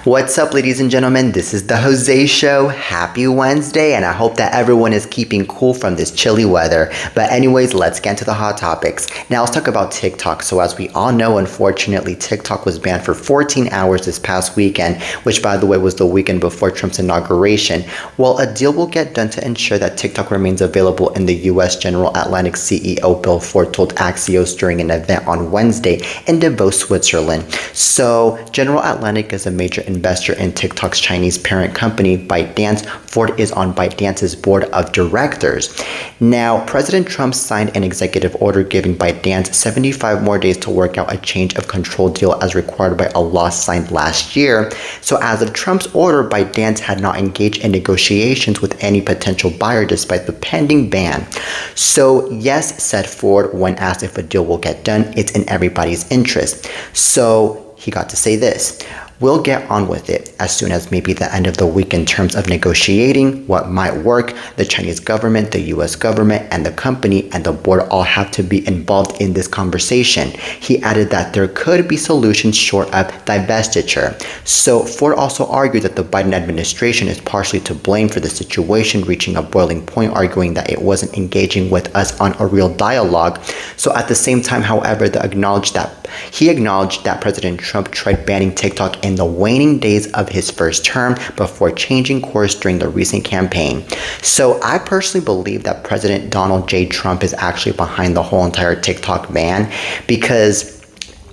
What's up, ladies and gentlemen? This is the Jose Show. Happy Wednesday, and I hope that everyone is keeping cool from this chilly weather. But anyways, let's get into the hot topics. Now let's talk about TikTok. So as we all know, unfortunately, TikTok was banned for 14 hours this past weekend, which by the way was the weekend before Trump's inauguration. Well, a deal will get done to ensure that TikTok remains available in the U.S. General Atlantic CEO Bill Ford told Axios during an event on Wednesday in Davos, Switzerland. So General Atlantic is a major investor in TikTok's Chinese parent company, ByteDance. Ford is on ByteDance's board of directors. Now, President Trump signed an executive order giving ByteDance 75 more days to work out a change of control deal as required by a law signed last year. So as of Trump's order, ByteDance had not engaged in negotiations with any potential buyer despite the pending ban. So yes, said Ford when asked if a deal will get done, it's in everybody's interest. So he got to say this: "We'll get on with it as soon as maybe the end of the week in terms of negotiating what might work. The Chinese government, the US government, and the company and the board all have to be involved in this conversation." He added that there could be solutions short of divestiture. So Ford also argued that the Biden administration is partially to blame for the situation reaching a boiling point, arguing that it wasn't engaging with us on a real dialogue. So at the same time, however, he acknowledged that President Trump tried banning TikTok in the waning days of his first term before changing course during the recent campaign. So I personally believe that President Donald J. Trump is actually behind the whole entire TikTok ban, because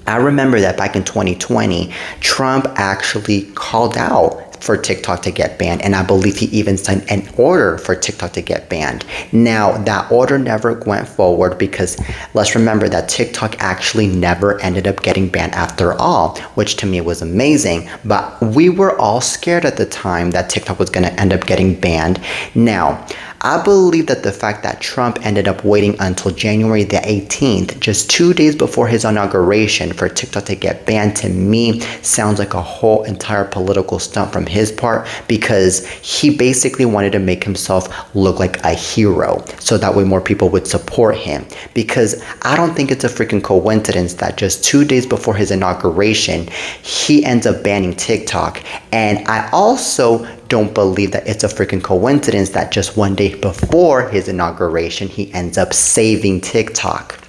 I remember that back in 2020, Trump actually called out for TikTok to get banned, and I believe he even signed an order for TikTok to get banned. Now, that order never went forward because let's remember that TikTok actually never ended up getting banned after all, which to me was amazing. But we were all scared at the time that TikTok was going to end up getting banned. Now, I believe that the fact that Trump ended up waiting until January the 18th, just 2 days before his inauguration, for TikTok to get banned, to me sounds like a whole entire political stunt from his part, because he basically wanted to make himself look like a hero so that way more people would support him. Because I don't think it's a freaking coincidence that just 2 days before his inauguration, he ends up banning TikTok. And I also don't believe that it's a freaking coincidence that just 1 day before his inauguration, he ends up saving TikTok.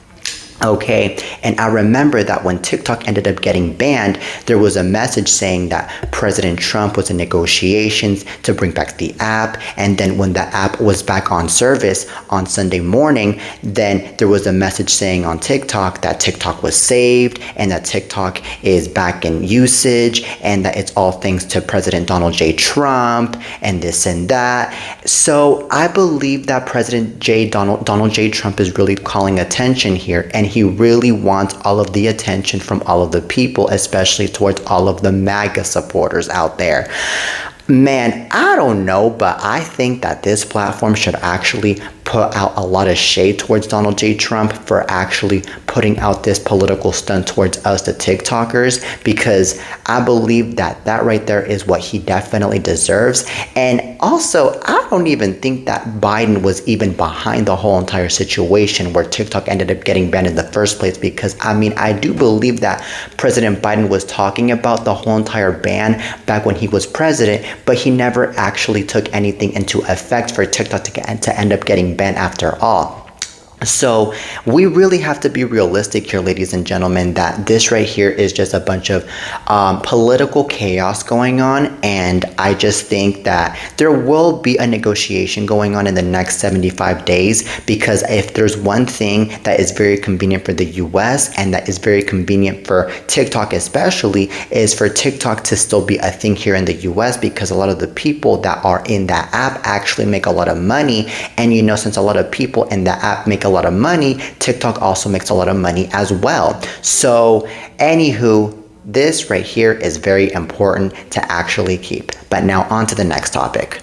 Okay, and I remember that when TikTok ended up getting banned, there was a message saying that President Trump was in negotiations to bring back the app, and then when the app was back on service on Sunday morning, then there was a message saying on TikTok that TikTok was saved and that TikTok is back in usage and that it's all thanks to President Donald J. Trump and this and that. So I believe that Donald J. Trump is really calling attention here, and he really wants all of the attention from all of the people, especially towards all of the MAGA supporters out there. Man, I don't know, but I think that this platform should actually put out a lot of shade towards Donald J. Trump for actually putting out this political stunt towards us, the TikTokers, because I believe that that right there is what he definitely deserves. And also, I don't even think that Biden was even behind the whole entire situation where TikTok ended up getting banned in the first place, because I mean, I do believe that President Biden was talking about the whole entire ban back when he was president, but he never actually took anything into effect for TikTok to end up getting banned after all. So we really have to be realistic here, ladies and gentlemen, that this right here is just a bunch of political chaos going on. And I just think that there will be a negotiation going on in the next 75 days, because if there's one thing that is very convenient for the US and that is very convenient for TikTok especially, is for TikTok to still be a thing here in the US, because a lot of the people that are in that app actually make a lot of money. And you know, since a lot of people in that app make a lot of money, TikTok also makes a lot of money as well. So anywho, this right here is very important to actually keep. But now on to the next topic.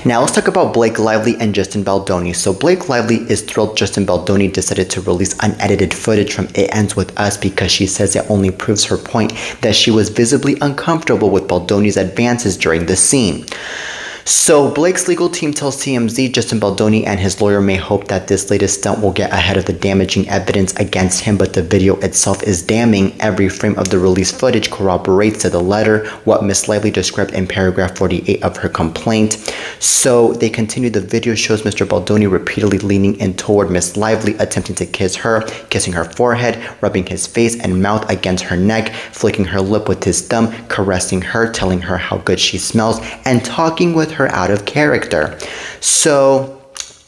Now let's talk about Blake Lively and Justin Baldoni. So Blake Lively is thrilled Justin Baldoni decided to release unedited footage from It Ends With Us, because she says it only proves her point that she was visibly uncomfortable with Baldoni's advances during the scene. So Blake's legal team tells TMZ Justin Baldoni and his lawyer may hope that this latest stunt will get ahead of the damaging evidence against him, but the video itself is damning. Every frame of the released footage corroborates to the letter what Miss Lively described in paragraph 48 of her complaint. So they continue. The video shows Mr. Baldoni repeatedly leaning in toward Miss Lively, attempting to kiss her, kissing her forehead, rubbing his face and mouth against her neck, flicking her lip with his thumb, caressing her, telling her how good she smells, and talking with her out of character. So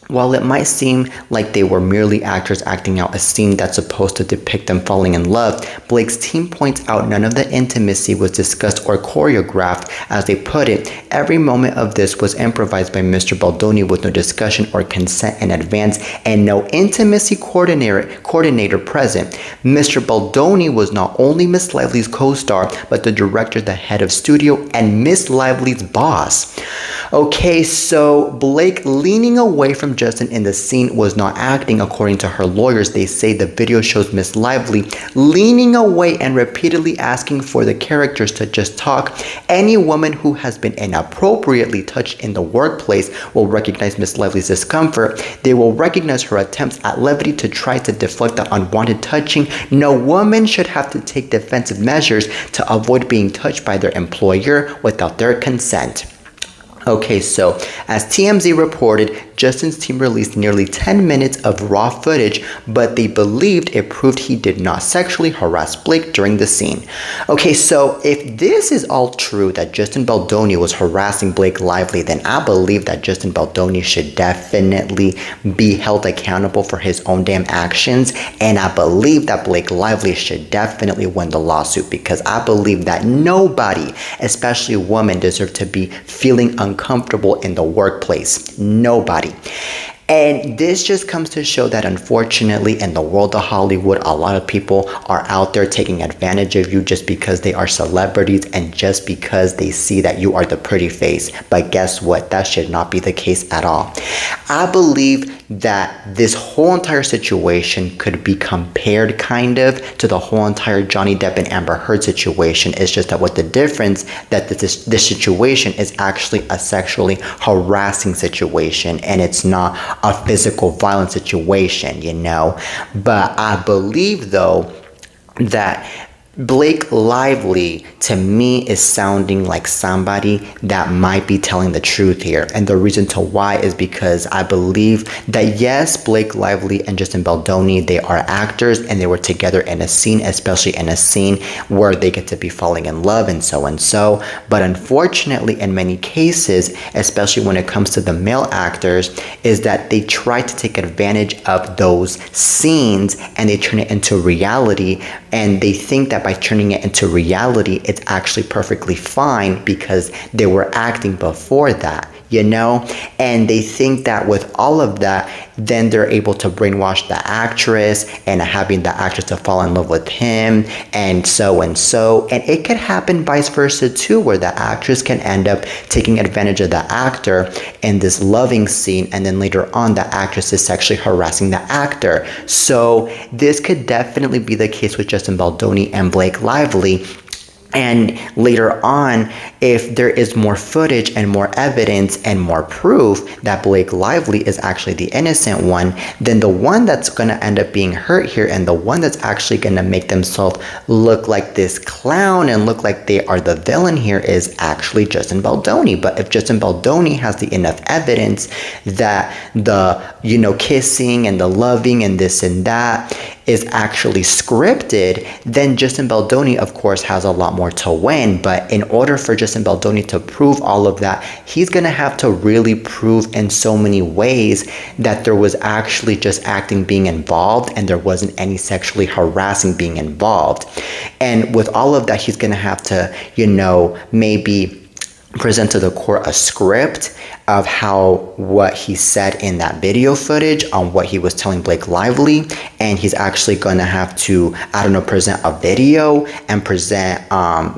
while it might seem like they were merely actors acting out a scene that's supposed to depict them falling in love, Blake's team points out none of the intimacy was discussed or choreographed. As they put it, every moment of this was improvised by Mr. Baldoni with no discussion or consent in advance and no intimacy coordinator present. Mr. Baldoni was not only Miss Lively's co-star, but the director, the head of studio, and Miss Lively's boss. Okay, so Blake leaning away from Justin in the scene was not acting. According to her lawyers, they say the video shows Miss Lively leaning away and repeatedly asking for the characters to just talk. Any woman who has been inappropriately touched in the workplace will recognize Miss Lively's discomfort. They will recognize her attempts at levity to try to deflect the unwanted touching. No woman should have to take defensive measures to avoid being touched by their employer without their consent. Okay, so as TMZ reported, Justin's team released nearly 10 minutes of raw footage, but they believed it proved he did not sexually harass Blake during the scene. Okay, so if this is all true, that Justin Baldoni was harassing Blake Lively, then I believe that Justin Baldoni should definitely be held accountable for his own damn actions, and I believe that Blake Lively should definitely win the lawsuit, because I believe that nobody, especially women, deserve to be feeling uncomfortable in the workplace. Nobody. And this just comes to show that unfortunately in the world of Hollywood, a lot of people are out there taking advantage of you just because they are celebrities and just because they see that you are the pretty face. But guess what? That should not be the case at all. I believe that this whole entire situation could be compared kind of to the whole entire Johnny Depp and Amber Heard situation. It's just that with the difference that this situation is actually a sexually harassing situation and it's not a physical violence situation, you know. But I believe though that Blake Lively to me is sounding like somebody that might be telling the truth here, and the reason to why is because I believe that yes, Blake Lively and Justin Baldoni, they are actors and they were together in a scene, especially in a scene where they get to be falling in love and so, but unfortunately in many cases, especially when it comes to the male actors, is that they try to take advantage of those scenes and they turn it into reality, and they think that by turning it into reality, it's actually perfectly fine because they were acting before that, you know? And they think that with all of that, then they're able to brainwash the actress and having the actress to fall in love with him and so. And it could happen vice versa too, where the actress can end up taking advantage of the actor in this loving scene, and then later on the actress is sexually harassing the actor. So this could definitely be the case with Justin Baldoni and Blake Lively. And later on, if there is more footage and more evidence and more proof that Blake Lively is actually the innocent one, then the one that's going to end up being hurt here and the one that's actually going to make themselves look like this clown and look like they are the villain here is actually Justin Baldoni. But if Justin Baldoni has the enough evidence that the, you know, kissing and the loving and this and that is actually scripted, then Justin Baldoni, of course, has a lot more to win. But in order for Justin Baldoni to prove all of that, he's going to have to really prove in so many ways that there was actually just acting being involved and there wasn't any sexually harassing being involved. And with all of that, he's going to have to, you know, maybe present to the court a script of what he said in that video footage on what he was telling Blake Lively, and he's actually going to have to, I don't know, present a video and present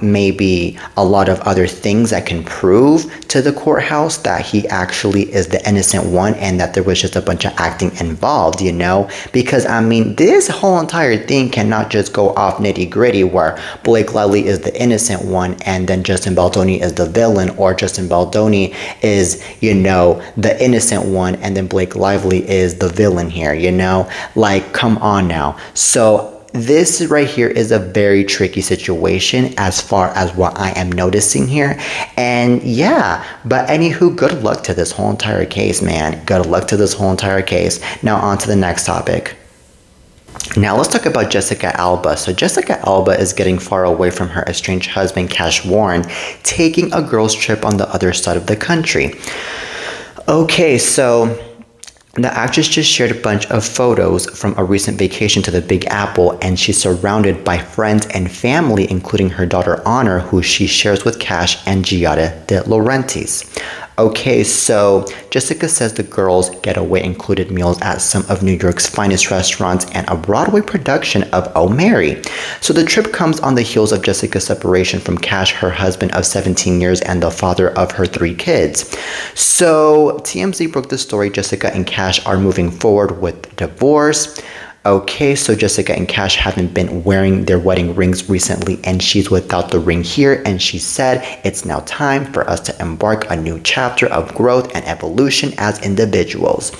maybe a lot of other things that can prove to the courthouse that he actually is the innocent one and that there was just a bunch of acting involved, you know, because I mean this whole entire thing cannot just go off nitty gritty where Blake Lively is the innocent one and then Justin Baldoni is the villain, villain, or Justin Baldoni is, the innocent one, and then Blake Lively is the villain here, Like, come on now. So this right here is a very tricky situation as far as what I am noticing here. And yeah, but anywho, good luck to this whole entire case, man. Good luck to this whole entire case. Now on to the next topic. Now let's talk about Jessica Alba. So Jessica Alba is getting far away from her estranged husband, Cash Warren, taking a girls' trip on the other side of the country. Okay, so the actress just shared a bunch of photos from a recent vacation to the Big Apple, and she's surrounded by friends and family, including her daughter Honor, who she shares with Cash and Giada De Laurentiis. Okay, so Jessica says the girls' getaway included meals at some of New York's finest restaurants and a Broadway production of Oh Mary. So the trip comes on the heels of Jessica's separation from Cash, her husband of 17 years and the father of her 3 kids. So TMZ broke the story. Jessica and Cash are moving forward with divorce. Okay, so Jessica and Cash haven't been wearing their wedding rings recently, and she's without the ring here, and she said it's now time for us to embark a new chapter of growth and evolution as individuals.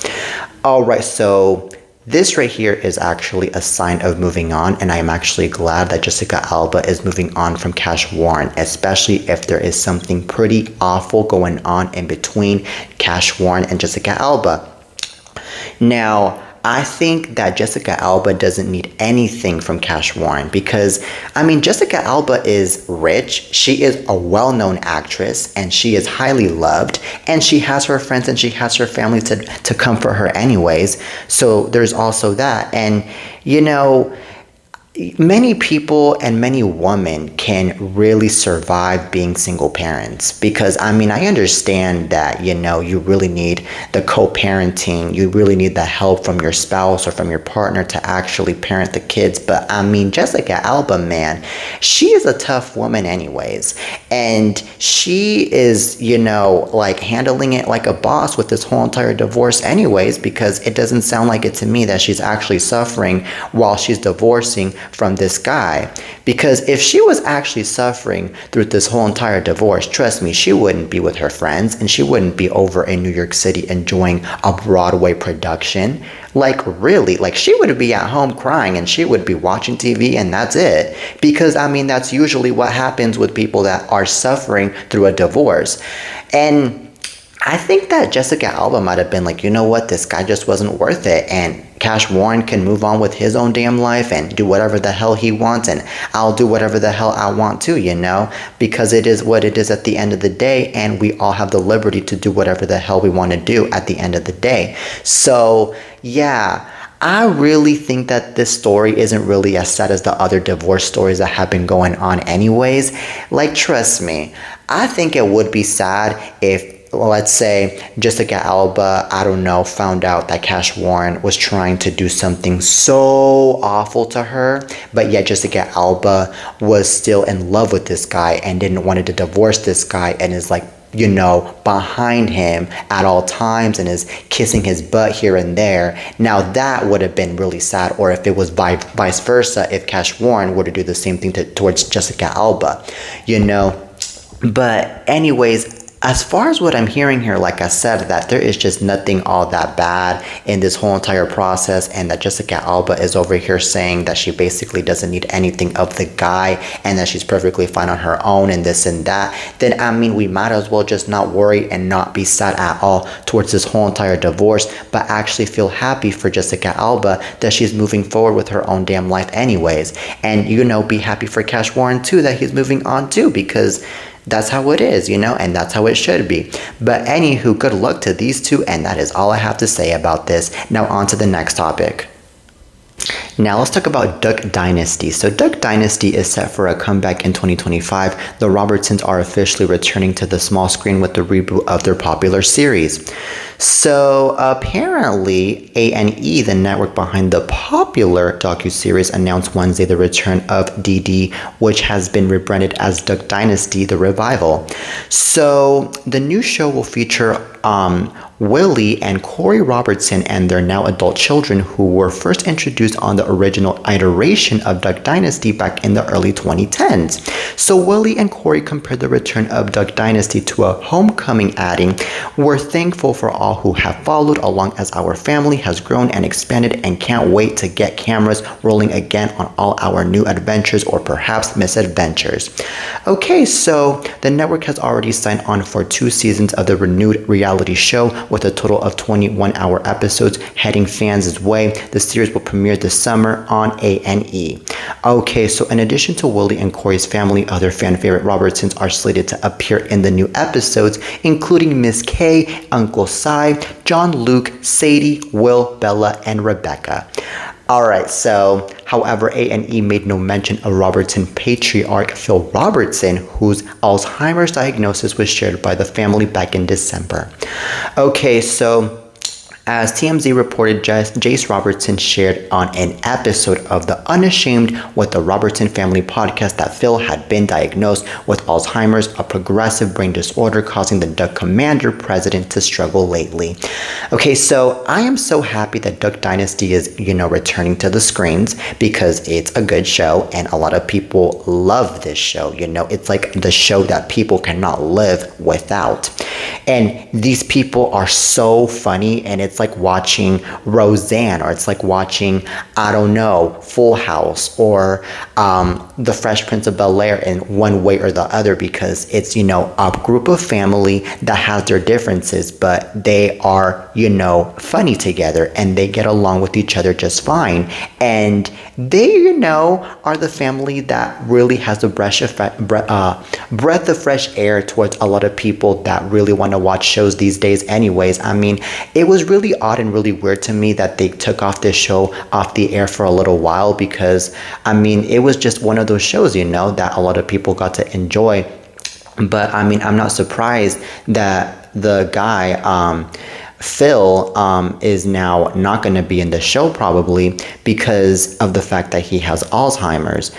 Alright, so this right here is actually a sign of moving on, and I am actually glad that Jessica Alba is moving on from Cash Warren, especially if there is something pretty awful going on in between Cash Warren and Jessica Alba. Now, I think that Jessica Alba doesn't need anything from Cash Warren because, Jessica Alba is rich, she is a well-known actress, and she is highly loved, and she has her friends and she has her family to comfort her anyways. So there's also that. And, many people and many women can really survive being single parents because I understand that you really need the co-parenting, you really need the help from your spouse or from your partner to actually parent the kids, but Jessica Alba, man, she is a tough woman anyways, and she is like handling it like a boss with this whole entire divorce anyways, because it doesn't sound like it to me that she's actually suffering while she's divorcing from this guy. Because if she was actually suffering through this whole entire divorce, trust me, she wouldn't be with her friends and she wouldn't be over in New York City enjoying a Broadway production. Like really, like she would be at home crying and she would be watching TV and that's it. Because that's usually what happens with people that are suffering through a divorce. And I think that Jessica Alba might have been like, you know what, this guy just wasn't worth it, and Cash Warren can move on with his own damn life and do whatever the hell he wants, and I'll do whatever the hell I want to, because it is what it is at the end of the day, and we all have the liberty to do whatever the hell we want to do at the end of the day. So, yeah, I really think that this story isn't really as sad as the other divorce stories that have been going on anyways. Like, trust me, I think it would be sad if, let's say, Jessica Alba, found out that Cash Warren was trying to do something so awful to her, but yet Jessica Alba was still in love with this guy and didn't want to divorce this guy and is like, behind him at all times and is kissing his butt here and there. Now that would have been really sad. Or if it was vice versa, if Cash Warren were to do the same thing towards Jessica Alba, But anyways, as far as what I'm hearing here, like I said, that there is just nothing all that bad in this whole entire process, and that Jessica Alba is over here saying that she basically doesn't need anything of the guy and that she's perfectly fine on her own and this and that, then we might as well just not worry and not be sad at all towards this whole entire divorce, but actually feel happy for Jessica Alba that she's moving forward with her own damn life anyways. And, be happy for Cash Warren too that he's moving on too, because that's how it is, and that's how it should be. But anywho, good luck to these two, and that is all I have to say about this. Now on to the next topic. Now let's talk about Duck Dynasty. So Duck Dynasty is set for a comeback in 2025. The Robertsons are officially returning to the small screen with the reboot of their popular series. So apparently A&E, the network behind the popular docuseries, announced Wednesday the return of DD, which has been rebranded as Duck Dynasty: The Revival. So the new show will feature Willie and Corey Robertson and their now adult children, who were first introduced on the original iteration of Duck Dynasty back in the early 2010s. So Willie and Corey compared the return of Duck Dynasty to a homecoming, adding, "We're thankful for all who have followed along as our family has grown and expanded and can't wait to get cameras rolling again on all our new adventures or perhaps misadventures." Okay, so the network has already signed on for 2 seasons of the renewed reality show with a total of 21-hour episodes heading fans' way. The series will premiere this summer on A&E. Okay, so in addition to Willie and Corey's family, other fan favorite Robertsons are slated to appear in the new episodes, including Miss Kay, Uncle Si, John Luke, Sadie, Will, Bella, and Rebecca. Alright, so, however, A&E made no mention of Robertson patriarch Phil Robertson, whose Alzheimer's diagnosis was shared by the family back in December. Okay, so as TMZ reported, Jace Robertson shared on an episode of the Unashamed with the Robertson Family podcast that Phil had been diagnosed with Alzheimer's, a progressive brain disorder causing the Duck Commander president to struggle lately. Okay, so I am so happy that Duck Dynasty is, returning to the screens because it's a good show and a lot of people love this show. It's like the show that people cannot live without. And these people are so funny, and it's like watching Roseanne, or it's like watching, I don't know, Full House, or The Fresh Prince of Bel-Air in one way or the other, because it's, a group of family that has their differences, but they are, funny together, and they get along with each other just fine. And they, are the family that really has a breath of fresh air towards a lot of people that really want to watch shows these days anyways. I mean, it was really odd and really weird to me that they took off this show off the air for a little while, because I mean, it was just one of those shows, that a lot of people got to enjoy. But I mean, I'm not surprised that the guy Phil is now not going to be in the show, probably because of the fact that he has Alzheimer's,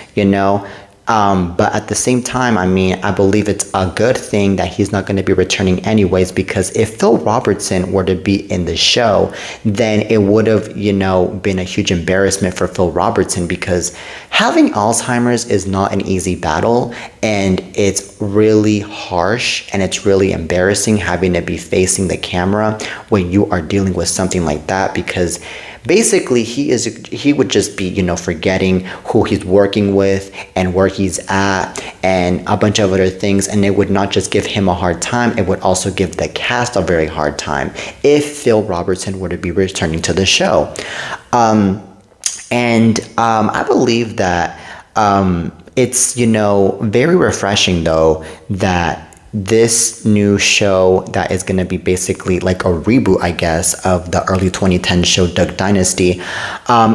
but at the same time, I mean, I believe it's a good thing that he's not going to be returning anyways, because if Phil Robertson were to be in the show, then it would have, been a huge embarrassment for Phil Robertson, because having Alzheimer's is not an easy battle, and it's really harsh and it's really embarrassing having to be facing the camera when you are dealing with something like that, because basically he would just be, forgetting who he's working with and where he's at and a bunch of other things, and it would not just give him a hard time, it would also give the cast a very hard time if Phil Robertson were to be returning to the show. I believe that it's, very refreshing though that this new show that is going to be basically like a reboot, I guess, of the early 2010 show Duck Dynasty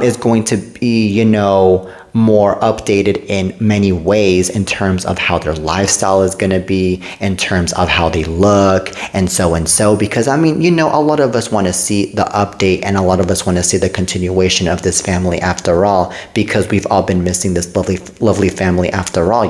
is going to be, more updated in many ways in terms of how their lifestyle is going to be, in terms of how they look, and so, because I mean, a lot of us want to see the update, and a lot of us want to see the continuation of this family after all, because we've all been missing this lovely family after all,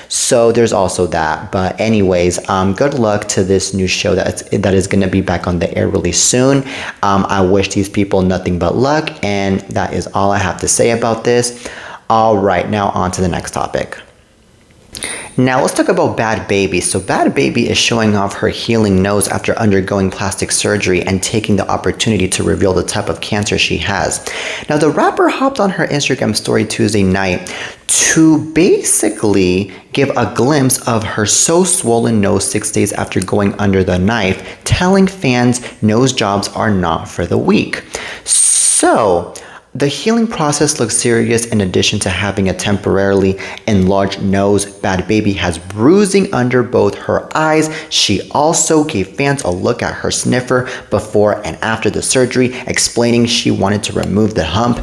so there's also that. But anyways, good luck to this new show that is going to be back on the air really soon. I wish these people nothing but luck, and that is all I have to say about this. All right, now on to the next topic. Now let's talk about Bad Baby. So Bad Baby is showing off her healing nose after undergoing plastic surgery and taking the opportunity to reveal the type of cancer she has. Now the rapper hopped on her Instagram story Tuesday night to basically give a glimpse of her so swollen nose 6 days after going under the knife, telling fans nose jobs are not for the weak. So the healing process looks serious. In addition to having a temporarily enlarged nose, Bad Baby has bruising under both her eyes. She also gave fans a look at her sniffer before and after the surgery, explaining she wanted to remove the hump.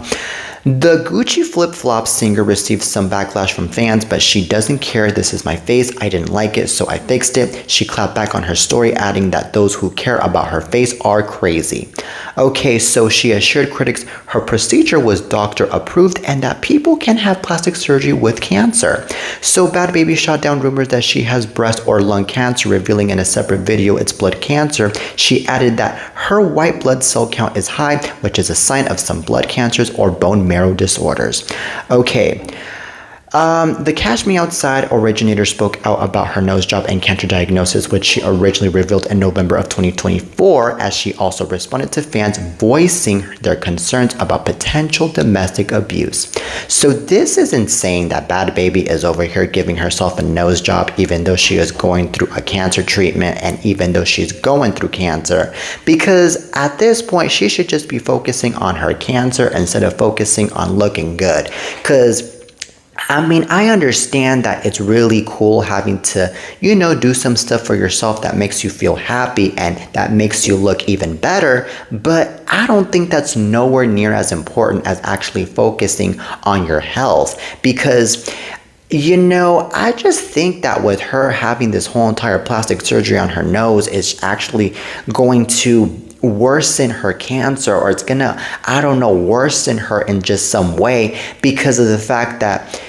The Gucci flip-flop singer received some backlash from fans, but she doesn't care. This is my face. I didn't like it, so I fixed it. She clapped back on her story, adding that those who care about her face are crazy. Okay, so she assured critics her procedure was doctor approved and that people can have plastic surgery with cancer. So Bad Baby shot down rumors that she has breast or lung cancer, revealing in a separate video it's blood cancer. She added that her white blood cell count is high, which is a sign of some blood cancers or bone marrow disorders. Okay. The Cash Me Outside originator spoke out about her nose job and cancer diagnosis, which she originally revealed in November of 2024, as she also responded to fans voicing their concerns about potential domestic abuse. So this isn't saying that Bad Baby is over here giving herself a nose job even though she is going through a cancer treatment and even though she's going through cancer, because at this point she should just be focusing on her cancer instead of focusing on looking good. Because I understand that it's really cool having to, do some stuff for yourself that makes you feel happy and that makes you look even better, but I don't think that's nowhere near as important as actually focusing on your health, because I just think that with her having this whole entire plastic surgery on her nose is actually going to worsen her cancer, or it's gonna, worsen her in just some way, because of the fact that,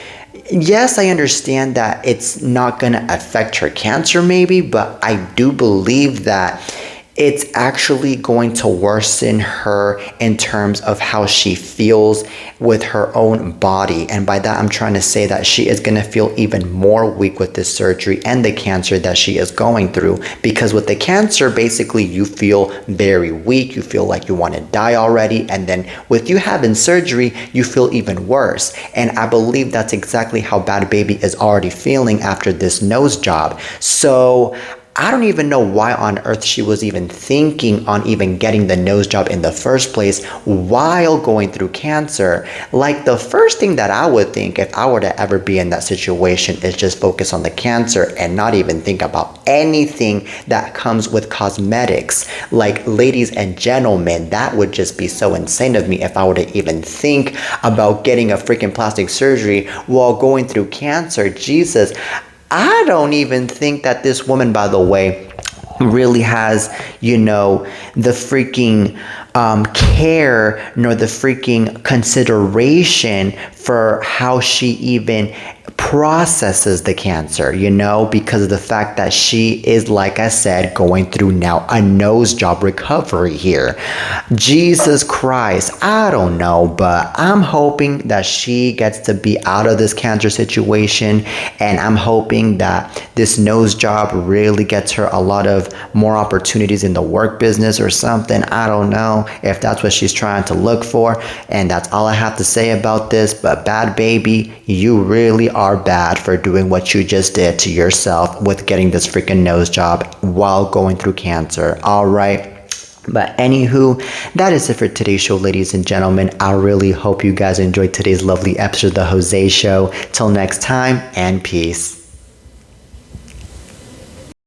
yes, I understand that it's not gonna affect her cancer maybe, but I do believe that it's actually going to worsen her in terms of how she feels with her own body. And by that, I'm trying to say that she is going to feel even more weak with this surgery and the cancer that she is going through. Because with the cancer, basically, you feel very weak. You feel like you want to die already. And then with you having surgery, you feel even worse. And I believe that's exactly how Bad Baby is already feeling after this nose job. So I don't even know why on earth she was even thinking on even getting the nose job in the first place while going through cancer. Like, the first thing that I would think if I were to ever be in that situation is just focus on the cancer and not even think about anything that comes with cosmetics. Like, ladies and gentlemen, that would just be so insane of me if I were to even think about getting a freaking plastic surgery while going through cancer. Jesus. I don't even think that this woman, by the way, really has, the freaking care nor the freaking consideration for how she even processes the cancer, because of the fact that she is, like I said, going through now a nose job recovery here. Jesus Christ, I don't know, but I'm hoping that she gets to be out of this cancer situation, and I'm hoping that this nose job really gets her a lot of more opportunities in the work business or something. I don't know if that's what she's trying to look for, and that's all I have to say about this. But Bad Baby, you really are bad for doing what you just did to yourself with getting this freaking nose job while going through cancer. All right. But anywho, that is it for today's show, ladies and gentlemen. I really hope you guys enjoyed today's lovely episode of The Jose Show. Till next time, and peace.